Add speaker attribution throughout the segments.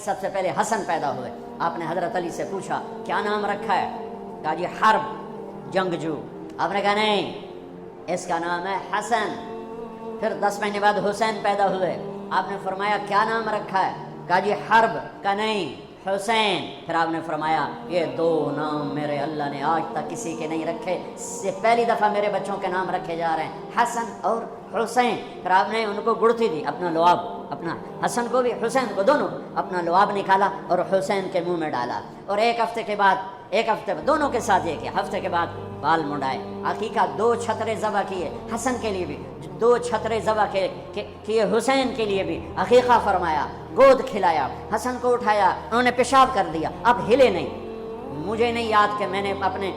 Speaker 1: سب سے پہلے حسن پیدا ہوئے. آپ نے حضرت علی سے پوچھا کیا نام رکھا ہے؟ کہا جی حرب، جنگجو. آپ نے کہا نہیں، اس کا نام ہے حسن. پھر 10 مہینے بعد حسین پیدا ہوئے. آپ نے فرمایا کیا نام رکھا ہے؟ کہا جی حرب. کہا نہیں، حسین. پھر آپ نے فرمایا یہ 2 نام میرے اللہ نے آج تک کسی کے نہیں رکھے، سے پہلی دفعہ میرے بچوں کے نام رکھے جا رہے ہیں، حسن اور حسین. پھر آپ نے ان کو گڑتی دی، اپنا لعاب، اپنا حسن کو بھی حسین کو دونوں اپنا لعاب نکالا اور حسین کے منہ میں ڈالا. اور ایک ہفتے دونوں کے ساتھ یہ کیا. ہفتے کے بعد بال منڈائے، عقیقہ 2 چھترے ذبح کیے حسن کے لیے بھی، 2 چھترے ذبح کیے حسین کے لیے بھی. عقیقہ فرمایا، گود کھلایا، حسن کو اٹھایا، انہوں نے پیشاب کر دیا. اب ہلے نہیں. مجھے نہیں یاد کہ میں نے اپنے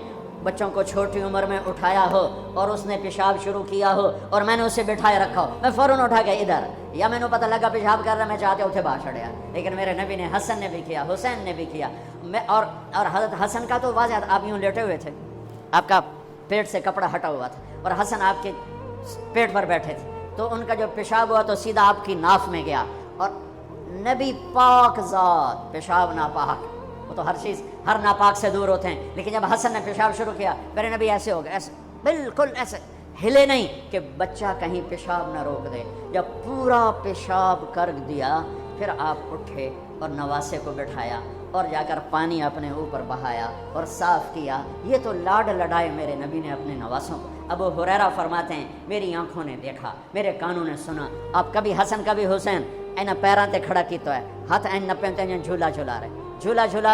Speaker 1: بچوں کو چھوٹی عمر میں اٹھایا ہو اور اس نے پیشاب شروع کیا ہو اور میں نے اسے بٹھائے رکھا ہو. میں فوراً اٹھا کے ادھر، یا میں نے پتہ لگا پیشاب کر رہا، میں چاہتے اٹھے باہر چڑھیا. لیکن میرے نبی نے، حسن نے بھی کیا، حسین نے بھی کیا. اور حضرت حسن کا تو واضح، آپ یوں لیٹے ہوئے تھے، آپ کا پیٹ سے کپڑا ہٹا ہوا تھا اور حسن آپ کے پیٹ پر بیٹھے تھے، تو ان کا جو پیشاب ہوا تو سیدھا آپ کی ناف میں گیا. اور نبی پاک ذات، پیشاب ناپاک، وہ تو ہر چیز، ہر ناپاک سے دور ہوتے ہیں، لیکن جب حسن نے پیشاب شروع کیا میرے نبی ایسے ہو گئے، ایسے بالکل ایسے ہلے نہیں کہ بچہ کہیں پیشاب نہ روک دے. جب پورا پیشاب کر دیا پھر آپ اٹھے اور نواسے کو بٹھایا اور جا کر پانی اپنے اوپر بہایا اور صاف کیا. یہ تو لاڈ لڈائے میرے نبی نے اپنے نواسوں کو. ابو ہریرہ فرماتے ہیں میری آنکھوں نے دیکھا، میرے کانوں نے سنا. آپ کبھی حسن کبھی حسین اینا پیراں تے کھڑا کی تو ہے، ہاتھ این نپے تے جھولا جھلا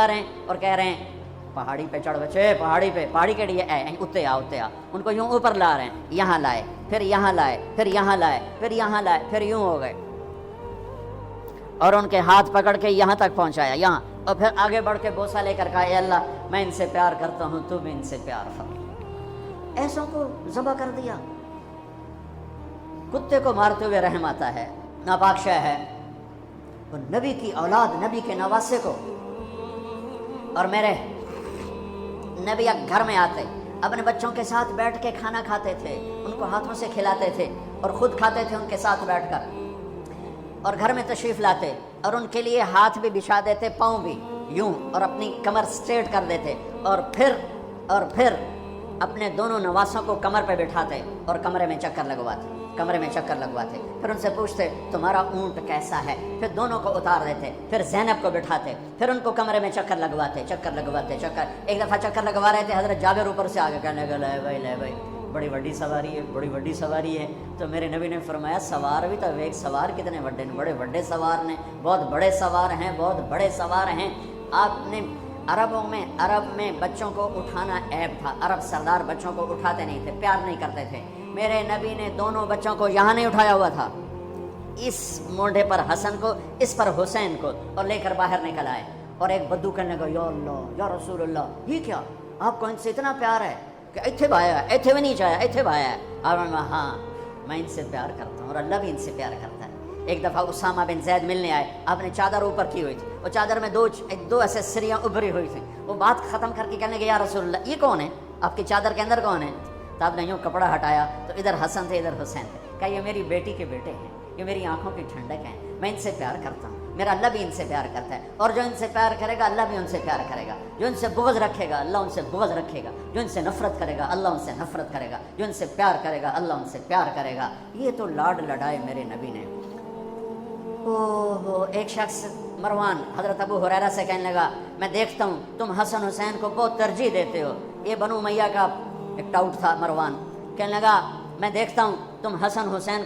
Speaker 1: رہے ہیں اور کہہ رہے ہیں پہاڑی پہ چڑھ بچے، پہاڑی کے لیے اتے آ. ان کو یوں اوپر لا رہے ہیں، یہاں لائے، پھر یہاں لائے، پھر یہاں لائے، پھر یہاں لائے، پھر یوں ہو گئے اور ان کے ہاتھ پکڑ کے یہاں تک پہنچایا، یہاں. اور پھر آگے بڑھ کے بوسہ لے کر کہا اے اللہ میں ان سے پیار کرتا ہوں، تو بھی ان سے پیار فرما. ایسوں کو ذبح کر دیا. کتے کو مارتے ہوئے رحم آتا ہے، ناپاک شے ہے. اور نبی کی اولاد، نبی کے نواسے کو. اور میرے نبی گھر میں آتے، اپنے بچوں کے ساتھ بیٹھ کے کھانا کھاتے تھے، ان کو ہاتھوں سے کھلاتے تھے اور خود کھاتے تھے ان کے ساتھ بیٹھ کر. اور گھر میں تشریف لاتے اور ان کے لیے ہاتھ بھی بچھا دیتے، پاؤں بھی یوں، اور اپنی کمر سٹریٹ کر دیتے. اور پھر اپنے دونوں نواسوں کو کمر پہ بٹھاتے اور کمرے میں چکر لگواتے. پھر ان سے پوچھتے تمہارا اونٹ کیسا ہے. پھر دونوں کو اتار دیتے. پھر زینب کو بٹھاتے، پھر ان کو کمرے میں چکر لگواتے. ایک دفعہ چکر لگوا رہے تھے، حضرت جابر اوپر سے آگے کہنے لگے لے بھائی بڑی وڈی سواری ہے. تو میرے نبی نے فرمایا سوار بھی تو ایک سوار کتنے بڑے بڑے سوار نے، بہت بڑے سوار ہیں. آپ نے عرب میں بچوں کو اٹھانا عیب تھا. عرب سردار بچوں کو اٹھاتے نہیں تھے، پیار نہیں کرتے تھے. میرے نبی نے دونوں بچوں کو یہاں نہیں اٹھایا ہوا تھا، اس مونڈے پر حسن کو، اس پر حسین کو، اور لے کر باہر نکل آئے. اور ایک بدو کہنے لگا یا اللہ یا رسول اللہ، یہ کیا آپ کو ان سے اتنا پیار ہے کہ ایتھے بایا ہے، ایتھے بھی نہیں چاہیا، ایتھے بایا ہے. اور ہاں میں ان سے پیار کرتا ہوں اور اللہ بھی ان سے پیار کرتا ہے. ایک دفعہ اسامہ بن زید ملنے آئے، آپ نے چادر اوپر کی ہوئی تھی، وہ چادر میں دو ایسے سریاں ابھری ہوئی تھیں. وہ بات ختم کر کے کہنے لگے یا رسول اللہ یہ کون ہے، آپ کی چادر کے اندر کون ہے؟ تو آپ نے یوں کپڑا ہٹایا تو ادھر حسن تھے ادھر حسین تھے. کہا یہ میری بیٹی کے بیٹے ہیں، یہ میری آنکھوں کی ٹھنڈک ہیں، میں ان سے پیار کرتا ہوں، میرا اللہ بھی ان سے پیار کرتا ہے. اور جو ان سے پیار کرے گا اللہ بھی ان سے پیار کرے گا. جو ان سے بغض رکھے گا اللہ ان سے بغض رکھے گا. جو ان سے نفرت کرے گا اللہ ان سے نفرت کرے گا. جو ان سے پیار کرے گا اللہ ان سے پیار کرے گا. یہ تو لاڈ لڑائے میرے نبی نے. ایک شخص مروان حضرت ابو ہریرہ سے کہنے لگا میں دیکھتا ہوں تم حسن حسین کو بہت ترجیح دیتے ہو. یہ بنو امیہ کا ایک ٹاؤٹ تھا مروان. کہنے لگا میں دیکھتا ہوں تم حسن حسین